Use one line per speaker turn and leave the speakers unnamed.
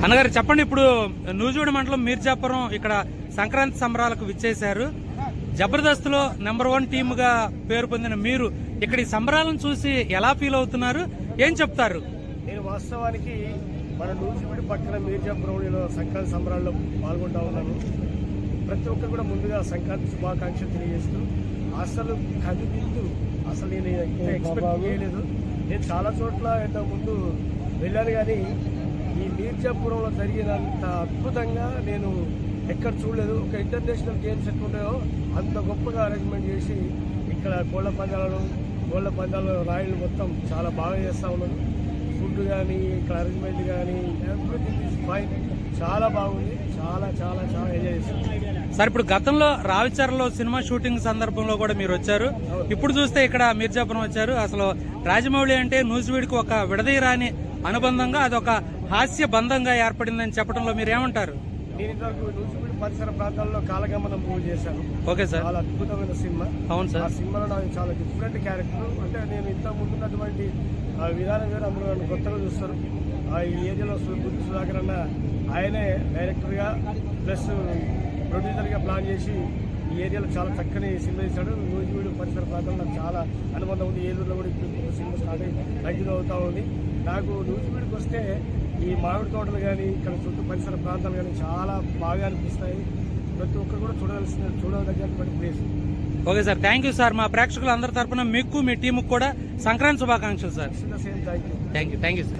అన్నగారు చెప్పండి, ఇప్పుడు నూజివీడు మండలం మీర్జాపురం ఇక్కడ సంక్రాంతి సంబరాలకు విచ్చేశారు. జబర్దస్త్ లో నెంబర్ 1 టీమ్ గా పేరు పొందిన మీరు ఇక్కడ ఈ సంబరాలను చూసి ఎలా ఫీల్ అవుతున్నారు, ఏం చెప్తారు?
నేను వాస్తవానికి మన నూజివీడు పక్కన మీర్జాపురంలో సంక్రాంతి సంబరాల్లో పాల్గొంటా ఉన్నాను. ప్రతి ఒక్కరు కూడా ముందుగా సంక్రాంతి శుభాకాంక్షలు తెలియజేస్తూ అసలు కనిపించు అసలు నేను ఇంత ఎక్స్పెక్ట్ చేయలేదు. నేను చాలా చోట్ల ఇంతకు ముందు వెళ్ళాను, కానీ ఈ మీర్జాపురంలో జరిగినంత అద్భుతంగా నేను ఎక్కడ చూడలేదు. ఒక ఇంటర్నేషనల్ గేమ్స్ ఎట్లుంటాయో అంత గొప్పగా అరేంజ్మెంట్ చేసి ఇక్కడ కోళ్ల పందాలు రాయలు మొత్తం చాలా బాగా చేస్తూ ఉన్నారు. ఫుడ్ కానీ ఇక్కడ అరేంజ్మెంట్ కానీ ఎవ్రీథింగ్ ఈజ్ ఫైన్, చాలా బాగుంది. చాలా చాలా చాలా ఎంజాయ్ చేస్తాం
సార్. ఇప్పుడు గతంలో రావిచర్లో సినిమా షూటింగ్ సందర్భంలో కూడా మీరు వచ్చారు, ఇప్పుడు చూస్తే ఇక్కడ మీర్జాపురం వచ్చారు. అసలు రాజమౌళి అంటే నూజివీడుకు ఒక విడదీయరాని అనుబంధంగా, అదొక హాస్య బంధంగా ఏర్పడిందని చెప్పడంలో మీరు ఏమంటారు?
నేను ఇంతవరకు నూజివీడు పరిసర ప్రాంతాల్లో కాలగమనం మూవ్ చేశాను.
ఓకే సార్,
చాలా అద్భుతమైన సినిమా.
అవును సార్.
ఆ సినిమాలో నాకు చాలా డిఫరెంట్ క్యారెక్టర్. అంటే నేను ఇంత ముందున్నటువంటి విధానం వేరు, అందరూ నన్ను కొత్తగా చూస్తారు. ఈ ఏరియాలో బుద్ధి సుధాకర్ అన్న ఆయనే డైరెక్టర్గా ప్లస్ ప్రొడ్యూసర్గా ప్లాన్ చేసి ఈ ఏరియాలో చాలా చక్కని సినిమా తీశాడు. నూజివీడు పరిసర ప్రాంతంలో నాకు చాలా అనుబంధం ఉంది. ఏలూరులో కూడా ఇప్పుడు సినిమా స్టార్ట్ అయ్యి కంటిన్యూ అవుతూ ఉంది. నాకు నూజివీడుకి వస్తే ఈ మామిడి తోటలు కానీ ఇక్కడ చుట్టూ పరిసర ప్రాంతాలు కానీ చాలా బాగా అనిపిస్తాయి. ప్రతి ఒక్కరు కూడా చూడదగ్గటువంటి place.
Okay sir, thank you sir. మా ప్రేక్షకులు అందరి తరఫున మీకు మీ టీముకు కూడా సంక్రాంతి శుభాకాంక్షలు sir.
Same thank you.
Thank you sir.